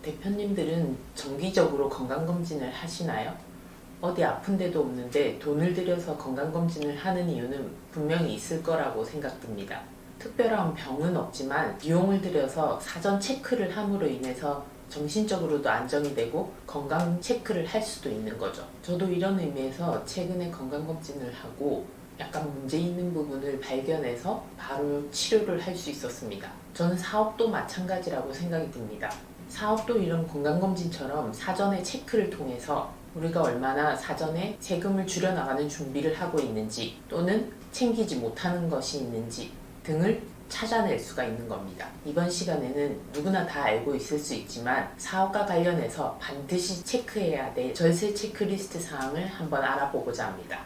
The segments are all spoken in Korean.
대표님들은 정기적으로 건강검진을 하시나요? 어디 아픈 데도 없는데 돈을 들여서 건강검진을 하는 이유는 분명히 있을 거라고 생각됩니다. 특별한 병은 없지만 비용을 들여서 사전 체크를 함으로 인해서 정신적으로도 안정이 되고 건강 체크를 할 수도 있는 거죠. 저도 이런 의미에서 최근에 건강검진을 하고 약간 문제 있는 부분을 발견해서 바로 치료를 할 수 있었습니다. 저는 사업도 마찬가지라고 생각이 듭니다. 사업도 이런 건강검진처럼 사전에 체크를 통해서 우리가 얼마나 사전에 세금을 줄여나가는 준비를 하고 있는지 또는 챙기지 못하는 것이 있는지 등을 찾아낼 수가 있는 겁니다. 이번 시간에는 누구나 다 알고 있을 수 있지만 사업과 관련해서 반드시 체크해야 될 절세 체크리스트 사항을 한번 알아보고자 합니다.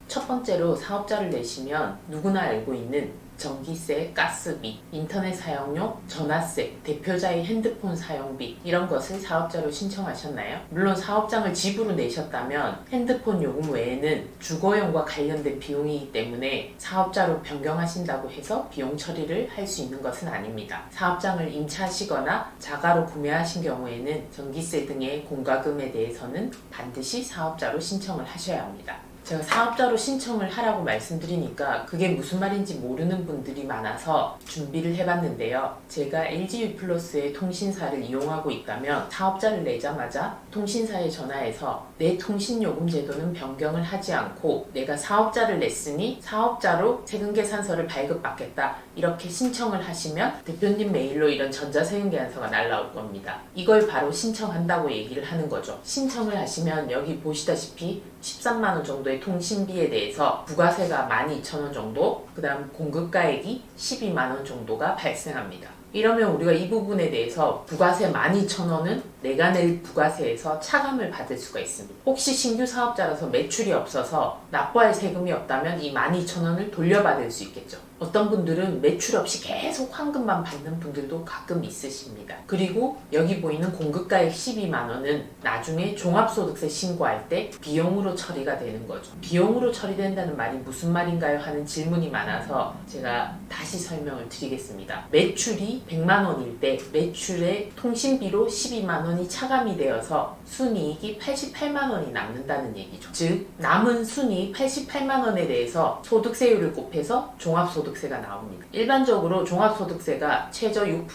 첫 번째로 사업자를 내시면 누구나 알고 있는 전기세, 가스비, 인터넷 사용료, 전화세, 대표자의 핸드폰 사용비 이런 것을 사업자로 신청하셨나요? 물론 사업장을 집으로 내셨다면 핸드폰 요금 외에는 주거용과 관련된 비용이기 때문에 사업자로 변경하신다고 해서 비용 처리를 할 수 있는 것은 아닙니다. 사업장을 임차하시거나 자가로 구매하신 경우에는 전기세 등의 공과금에 대해서는 반드시 사업자로 신청을 하셔야 합니다. 제가 사업자로 신청을 하라고 말씀드리니까 그게 무슨 말인지 모르는 분들이 많아서 준비를 해봤는데요. 제가 LG유플러스의 통신사를 이용하고 있다면 사업자를 내자마자 통신사에 전화해서 내 통신요금 제도는 변경을 하지 않고 내가 사업자를 냈으니 사업자로 세금계산서를 발급받겠다 이렇게 신청을 하시면 대표님 메일로 이런 전자세금계산서가 날라올 겁니다. 이걸 바로 신청한다고 얘기를 하는 거죠. 신청을 하시면 여기 보시다시피 13만원 정도의 통신비에 대해서 부가세가 12,000원 정도, 그 다음 공급가액이 12만원 정도가 발생합니다. 이러면 우리가 이 부분에 대해서 부가세 12,000원은 내가 낼 부가세에서 차감을 받을 수가 있습니다. 혹시 신규 사업자라서 매출이 없어서 납부할 세금이 없다면 이 12,000원을 돌려받을 수 있겠죠. 어떤 분들은 매출 없이 계속 환급만 받는 분들도 가끔 있으십니다. 그리고 여기 보이는 공급가액 12만원은 나중에 종합소득세 신고할 때 비용으로 처리가 되는 거죠. 비용으로 처리된다는 말이 무슨 말인가요? 하는 질문이 많아서 제가 다시 설명을 드리겠습니다. 매출이 100만원일 때 매출에 통신비로 12만원이 차감이 되어서 순이익이 88만원이 남는다는 얘기죠. 즉 남은 순이익 88만원에 대해서 소득세율을 곱해서 종합소득세가 나옵니다. 일반적으로 종합소득세가 최저 6%,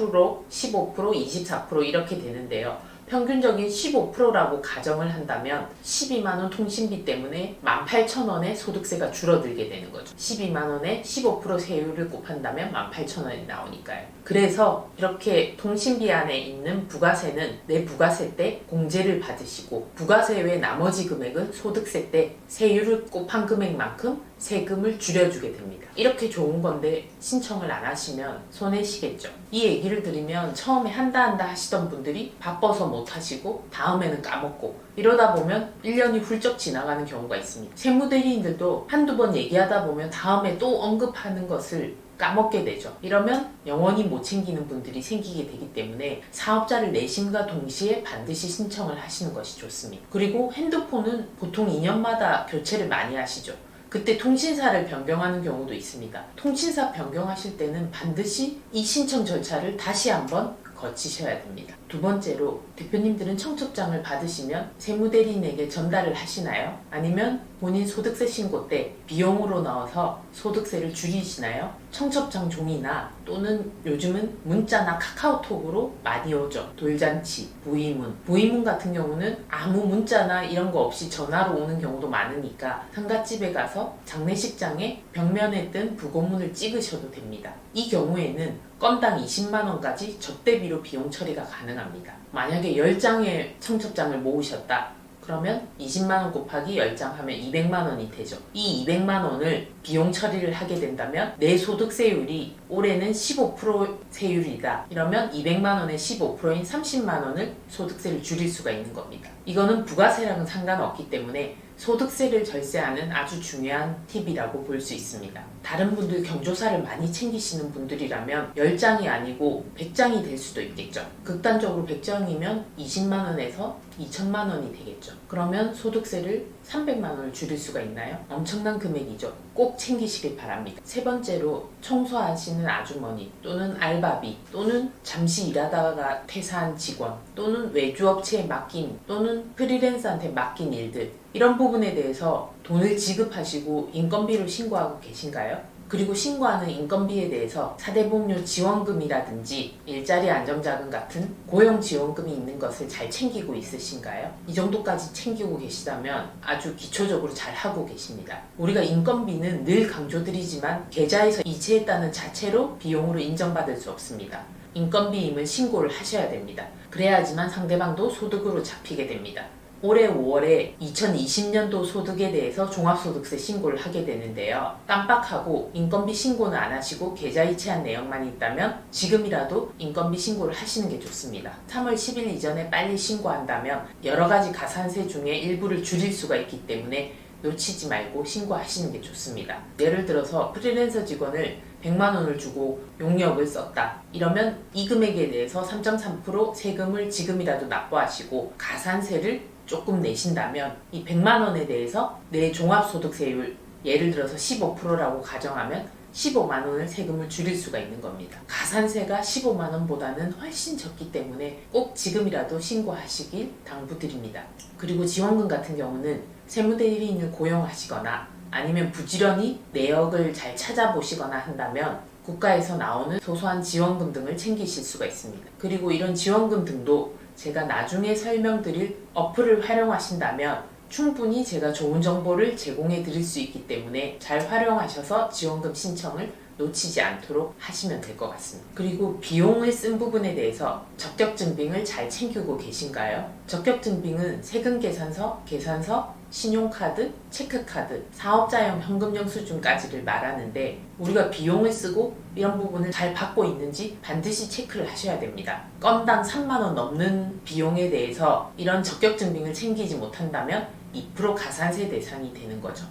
15%, 24% 이렇게 되는데요. 평균적인 15%라고 가정을 한다면 12만원 통신비 때문에 18,000원의 소득세가 줄어들게 되는 거죠. 12만원에 15% 세율을 곱한다면 18,000원이 나오니까요. 그래서 이렇게 통신비 안에 있는 부가세는 내 부가세 때 공제를 받으시고 부가세 외 나머지 금액은 소득세 때 세율을 곱한 금액만큼 세금을 줄여주게 됩니다. 이렇게 좋은 건데 신청을 안 하시면 손해시겠죠. 이 얘기를 들으면 처음에 한다 하시던 분들이 바빠서 못 하시고 다음에는 까먹고 이러다 보면 1년이 훌쩍 지나가는 경우가 있습니다. 세무대리인들도 한두 번 얘기하다 보면 다음에 또 언급하는 것을 까먹게 되죠. 이러면 영원히 못 챙기는 분들이 생기게 되기 때문에 사업자를 내심과 동시에 반드시 신청을 하시는 것이 좋습니다. 그리고 핸드폰은 보통 2년마다 교체를 많이 하시죠. 그때 통신사를 변경하는 경우도 있습니다. 통신사 변경하실 때는 반드시 이 신청 절차를 다시 한번 거치셔야 됩니다. 두 번째로 대표님들은 청첩장을 받으시면 세무대리인에게 전달을 하시나요? 아니면 본인 소득세 신고 때 비용으로 넣어서 소득세를 줄이시나요? 청첩장 종이나 또는 요즘은 문자나 카카오톡으로 많이 오죠. 돌잔치, 부의문. 부의문 같은 경우는 아무 문자나 이런 거 없이 전화로 오는 경우도 많으니까 상갓집에 가서 장례식장에 벽면에 뜬 부고문을 찍으셔도 됩니다. 이 경우에는 건당 20만원까지 접대비로 비용 처리가 가능합니다. 만약에 10장의 청첩장을 모으셨다. 그러면 20만원 곱하기 10장 하면 200만원이 되죠. 이 200만원을 비용 처리를 하게 된다면 내 소득세율이 올해는 15% 세율이다. 이러면 200만원의 15%인 30만원을 소득세를 줄일 수가 있는 겁니다. 이거는 부가세랑은 상관없기 때문에 소득세를 절세하는 아주 중요한 팁이라고 볼 수 있습니다. 다른 분들 경조사를 많이 챙기시는 분들이라면 10장이 아니고 100장이 될 수도 있겠죠. 극단적으로 100장이면 20만원에서 2천만원이 되겠죠. 그러면 소득세를 300만 원을 줄일 수가 있나요? 엄청난 금액이죠. 꼭 챙기시길 바랍니다. 세 번째로 청소하시는 아주머니 또는 알바비 또는 잠시 일하다가 퇴사한 직원 또는 외주업체에 맡긴 또는 프리랜서한테 맡긴 일들, 이런 부분에 대해서 돈을 지급하시고 인건비로 신고하고 계신가요? 그리고 신고하는 인건비에 대해서 사대보험료 지원금이라든지 일자리 안정자금 같은 고용지원금이 있는 것을 잘 챙기고 있으신가요? 이 정도까지 챙기고 계시다면 아주 기초적으로 잘 하고 계십니다. 우리가 인건비는 늘 강조드리지만 계좌에서 이체했다는 자체로 비용으로 인정받을 수 없습니다. 인건비임을 신고를 하셔야 됩니다. 그래야지만 상대방도 소득으로 잡히게 됩니다. 올해 5월에 2020년도 소득에 대해서 종합소득세 신고를 하게 되는데요. 깜빡하고 인건비 신고는 안 하시고 계좌 이체한 내역만 있다면 지금이라도 인건비 신고를 하시는 게 좋습니다. 3월 10일 이전에 빨리 신고한다면 여러 가지 가산세 중에 일부를 줄일 수가 있기 때문에 놓치지 말고 신고하시는 게 좋습니다. 예를 들어서 프리랜서 직원을 100만 원을 주고 용역을 썼다. 이러면 이 금액에 대해서 3.3% 세금을 지금이라도 납부하시고 가산세를 조금 내신다면 이 100만 원에 대해서 내 종합소득세율 예를 들어서 15%라고 가정하면 15만 원을 세금을 줄일 수가 있는 겁니다. 가산세가 15만 원보다는 훨씬 적기 때문에 꼭 지금이라도 신고하시길 당부드립니다. 그리고 지원금 같은 경우는 세무대리인을 고용하시거나 아니면 부지런히 내역을 잘 찾아보시거나 한다면 국가에서 나오는 소소한 지원금 등을 챙기실 수가 있습니다. 그리고 이런 지원금 등도 제가 나중에 설명드릴 어플을 활용하신다면 충분히 제가 좋은 정보를 제공해 드릴 수 있기 때문에 잘 활용하셔서 지원금 신청을 놓치지 않도록 하시면 될 것 같습니다. 그리고 비용을 쓴 부분에 대해서 적격증빙을 잘 챙기고 계신가요? 적격증빙은 세금계산서, 계산서, 신용카드, 체크카드, 사업자용 현금 영수증까지를 말하는데 우리가 비용을 쓰고 이런 부분을 잘 받고 있는지 반드시 체크를 하셔야 됩니다. 건당 3만 원 넘는 비용에 대해서 이런 적격증빙을 챙기지 못한다면 2% 가산세 대상이 되는 거죠.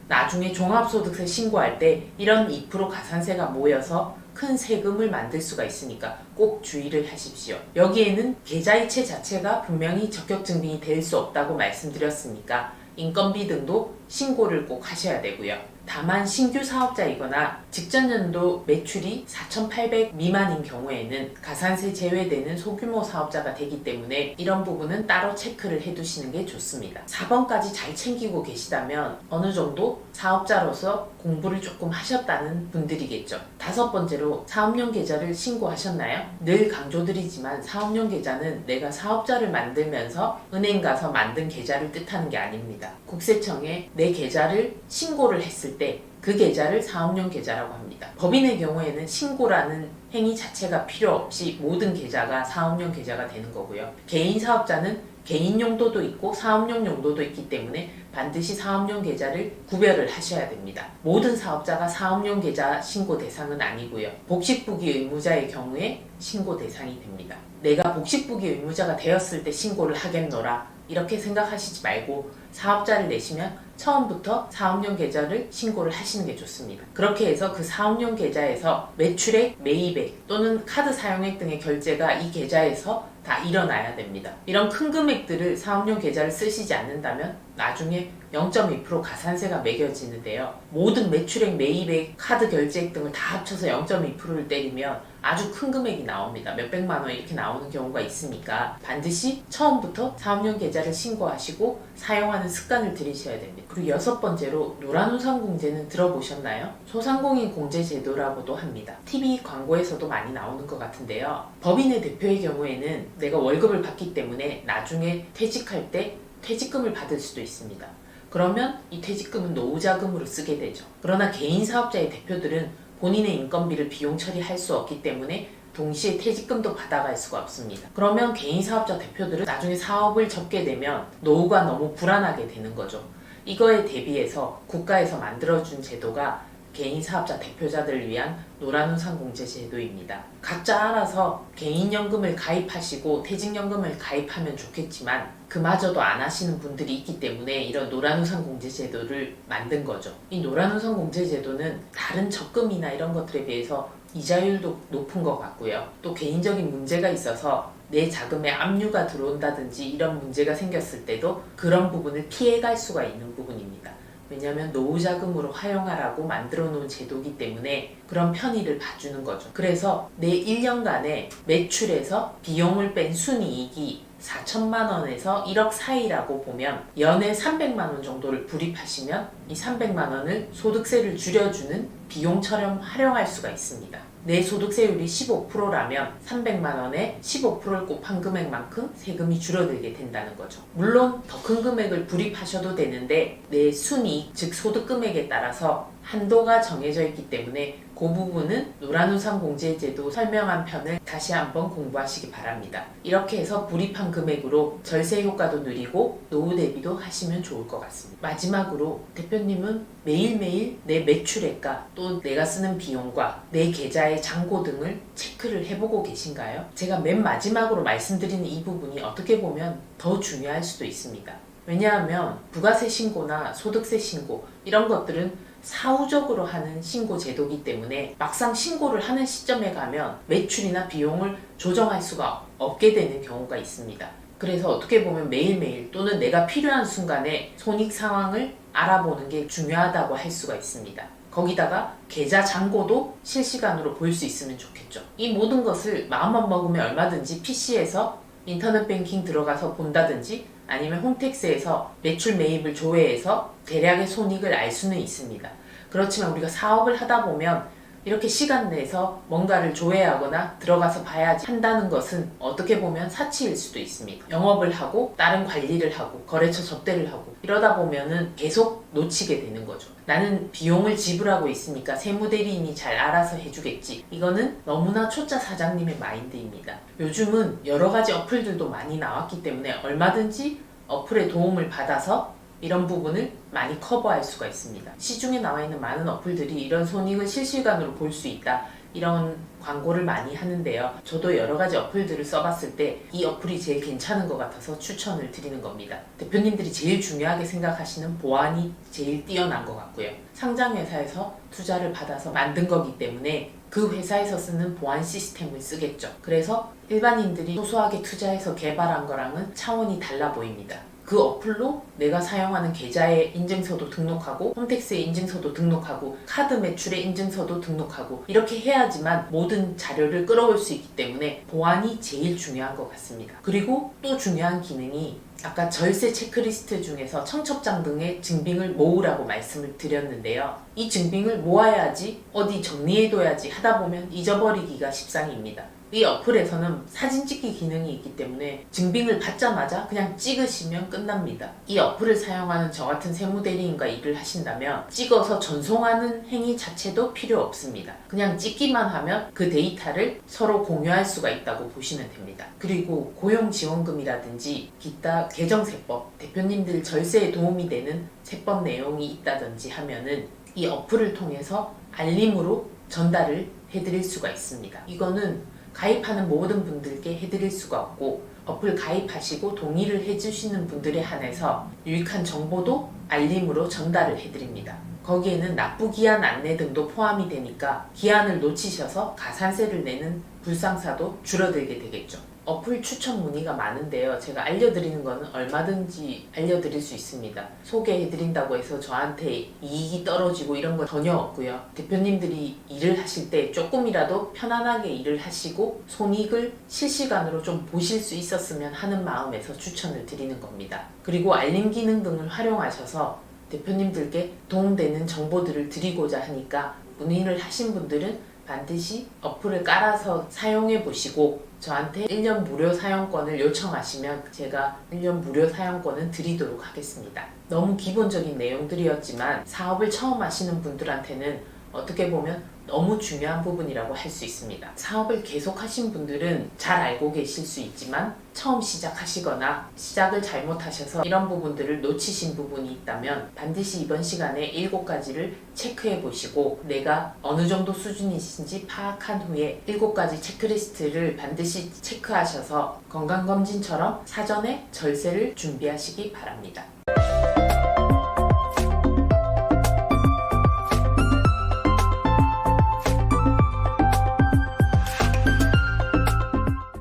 나중에 종합소득세 신고할 때 이런 2% 가산세가 모여서 큰 세금을 만들 수가 있으니까 꼭 주의를 하십시오. 여기에는 계좌이체 자체가 분명히 적격증빙이 될 수 없다고 말씀드렸으니까 인건비 등도 신고를 꼭 하셔야 되고요. 다만 신규 사업자이거나 직전 연도 매출이 4,800 미만인 경우에는 가산세 제외되는 소규모 사업자가 되기 때문에 이런 부분은 따로 체크를 해두시는 게 좋습니다. 4번까지 잘 챙기고 계시다면 어느 정도 사업자로서 공부를 조금 하셨다는 분들이겠죠. 5번째로 사업용 계좌를 신고하셨나요? 늘 강조드리지만 사업용 계좌는 내가 사업자를 만들면서 은행 가서 만든 계좌를 뜻하는 게 아닙니다. 국세청에 내 계좌를 신고를 했을 때 그 계좌를 사업용 계좌라고 합니다. 법인의 경우에는 신고라는 행위 자체가 필요 없이 모든 계좌가 사업용 계좌가 되는 거고요. 개인 사업자는 개인 용도도 있고 사업용 용도도 있기 때문에 반드시 사업용 계좌를 구별을 하셔야 됩니다. 모든 사업자가 사업용 계좌 신고 대상은 아니고요. 복식부기 의무자의 경우에 신고 대상이 됩니다. 내가 복식부기 의무자가 되었을 때 신고를 하겠노라 이렇게 생각하시지 말고 사업자를 내시면 처음부터 사업용 계좌를 신고를 하시는 게 좋습니다. 그렇게 해서 그 사업용 계좌에서 매출액, 매입액 또는 카드 사용액 등의 결제가 이 계좌에서 다 일어나야 됩니다. 이런 큰 금액들을 사업용 계좌를 쓰시지 않는다면 나중에 0.2% 가산세가 매겨지는데요. 모든 매출액, 매입액, 카드 결제액 등을 다 합쳐서 0.2%를 때리면 아주 큰 금액이 나옵니다. 몇백만 원 이렇게 나오는 경우가 있으니까 반드시 처음부터 사업용 계좌를 신고하시고 사용하는 습관을 들이셔야 됩니다. 그리고 6번째로 노란우산공제는 들어보셨나요? 소상공인 공제 제도라고도 합니다. TV 광고에서도 많이 나오는 것 같은데요. 법인의 대표의 경우에는 내가 월급을 받기 때문에 나중에 퇴직할 때 퇴직금을 받을 수도 있습니다. 그러면 이 퇴직금은 노후자금으로 쓰게 되죠. 그러나 개인 사업자의 대표들은 본인의 인건비를 비용 처리할 수 없기 때문에 동시에 퇴직금도 받아갈 수가 없습니다. 그러면 개인 사업자 대표들은 나중에 사업을 접게 되면 노후가 너무 불안하게 되는 거죠. 이거에 대비해서 국가에서 만들어준 제도가 개인 사업자 대표자들을 위한 노란우산공제 제도입니다. 각자 알아서 개인연금을 가입하시고 퇴직연금을 가입하면 좋겠지만 그마저도 안 하시는 분들이 있기 때문에 이런 노란우산공제 제도를 만든 거죠. 이 노란우산공제 제도는 다른 적금이나 이런 것들에 비해서 이자율도 높은 것 같고요. 또 개인적인 문제가 있어서 내 자금에 압류가 들어온다든지 이런 문제가 생겼을 때도 그런 부분을 피해갈 수가 있는 부분입니다. 왜냐하면 노후자금으로 활용하라고 만들어 놓은 제도이기 때문에 그런 편의를 봐주는 거죠. 그래서 내 1년간의 매출에서 비용을 뺀 순이익이 4천만 원에서 1억 사이라고 보면 연에 300만 원 정도를 불입하시면 이 300만 원을 소득세를 줄여주는 비용처럼 활용할 수가 있습니다. 내 소득세율이 15%라면 300만 원에 15%를 곱한 금액만큼 세금이 줄어들게 된다는 거죠. 물론 더 큰 금액을 불입하셔도 되는데 내 순이익, 즉 소득 금액에 따라서 한도가 정해져 있기 때문에 그 부분은 노란우산공제제도 설명한 편을 다시 한번 공부하시기 바랍니다. 이렇게 해서 불입한 금액으로 절세 효과도 누리고 노후 대비도 하시면 좋을 것 같습니다. 마지막으로 대표님은 매일매일 내 매출액과 또 내가 쓰는 비용과 내 계좌의 잔고 등을 체크를 해보고 계신가요? 제가 맨 마지막으로 말씀드리는 이 부분이 어떻게 보면 더 중요할 수도 있습니다. 왜냐하면 부가세 신고나 소득세 신고 이런 것들은 사후적으로 하는 신고 제도이기 때문에 막상 신고를 하는 시점에 가면 매출이나 비용을 조정할 수가 없게 되는 경우가 있습니다. 그래서 어떻게 보면 매일매일 또는 내가 필요한 순간에 손익 상황을 알아보는 게 중요하다고 할 수가 있습니다. 거기다가 계좌 잔고도 실시간으로 볼 수 있으면 좋겠죠. 이 모든 것을 마음만 먹으면 얼마든지 PC에서 인터넷 뱅킹 들어가서 본다든지 아니면 홈택스에서 매출 매입을 조회해서 대략의 손익을 알 수는 있습니다. 그렇지만 우리가 사업을 하다 보면 이렇게 시간 내서 뭔가를 조회하거나 들어가서 봐야지 한다는 것은 어떻게 보면 사치일 수도 있습니다. 영업을 하고 다른 관리를 하고 거래처 접대를 하고 이러다 보면은 계속 놓치게 되는 거죠. 나는 비용을 지불하고 있으니까 세무대리인이 잘 알아서 해주겠지. 이거는 너무나 초짜 사장님의 마인드입니다. 요즘은 여러 가지 어플들도 많이 나왔기 때문에 얼마든지 어플의 도움을 받아서 이런 부분을 많이 커버할 수가 있습니다. 시중에 나와 있는 많은 어플들이 이런 손익을 실시간으로 볼 수 있다. 이런 광고를 많이 하는데요. 저도 여러 가지 어플들을 써봤을 때 이 어플이 제일 괜찮은 것 같아서 추천을 드리는 겁니다. 대표님들이 제일 중요하게 생각하시는 보안이 제일 뛰어난 것 같고요. 상장회사에서 투자를 받아서 만든 거기 때문에 그 회사에서 쓰는 보안 시스템을 쓰겠죠. 그래서 일반인들이 소소하게 투자해서 개발한 거랑은 차원이 달라 보입니다. 그 어플로 내가 사용하는 계좌의 인증서도 등록하고 홈택스의 인증서도 등록하고 카드 매출의 인증서도 등록하고 이렇게 해야지만 모든 자료를 끌어올 수 있기 때문에 보안이 제일 중요한 것 같습니다. 그리고 또 중요한 기능이 아까 절세 체크리스트 중에서 청첩장 등의 증빙을 모으라고 말씀을 드렸는데요. 이 증빙을 모아야지 어디 정리해둬야지 하다 보면 잊어버리기가 십상입니다. 이 어플에서는 사진 찍기 기능이 있기 때문에 증빙을 받자마자 그냥 찍으시면 끝납니다. 이 어플을 사용하는 저 같은 세무대리인과 일을 하신다면 찍어서 전송하는 행위 자체도 필요 없습니다. 그냥 찍기만 하면 그 데이터를 서로 공유할 수가 있다고 보시면 됩니다. 그리고 고용지원금이라든지 기타 개정세법, 대표님들 절세에 도움이 되는 세법 내용이 있다든지 하면은 이 어플을 통해서 알림으로 전달을 해드릴 수가 있습니다. 이거는 가입하는 모든 분들께 해드릴 수가 없고 어플 가입하시고 동의를 해주시는 분들에 한해서 유익한 정보도 알림으로 전달을 해드립니다. 거기에는 납부기한 안내 등도 포함이 되니까 기한을 놓치셔서 가산세를 내는 불상사도 줄어들게 되겠죠. 어플 추천 문의가 많은데요. 제가 알려드리는 거는 얼마든지 알려드릴 수 있습니다. 소개해드린다고 해서 저한테 이익이 떨어지고 이런 거 전혀 없고요. 대표님들이 일을 하실 때 조금이라도 편안하게 일을 하시고 손익을 실시간으로 좀 보실 수 있었으면 하는 마음에서 추천을 드리는 겁니다. 그리고 알림 기능 등을 활용하셔서 대표님들께 도움되는 정보들을 드리고자 하니까 문의를 하신 분들은 반드시 어플을 깔아서 사용해 보시고 저한테 1년 무료 사용권을 요청하시면 제가 1년 무료 사용권은 드리도록 하겠습니다. 너무 기본적인 내용들이었지만 사업을 처음 하시는 분들한테는 어떻게 보면 너무 중요한 부분이라고 할 수 있습니다. 사업을 계속하신 분들은 잘 알고 계실 수 있지만 처음 시작하시거나 시작을 잘못하셔서 이런 부분들을 놓치신 부분이 있다면 반드시 이번 시간에 7가지를 체크해 보시고 내가 어느 정도 수준이신지 파악한 후에 7가지 체크리스트를 반드시 체크하셔서 건강검진처럼 사전에 절세를 준비하시기 바랍니다.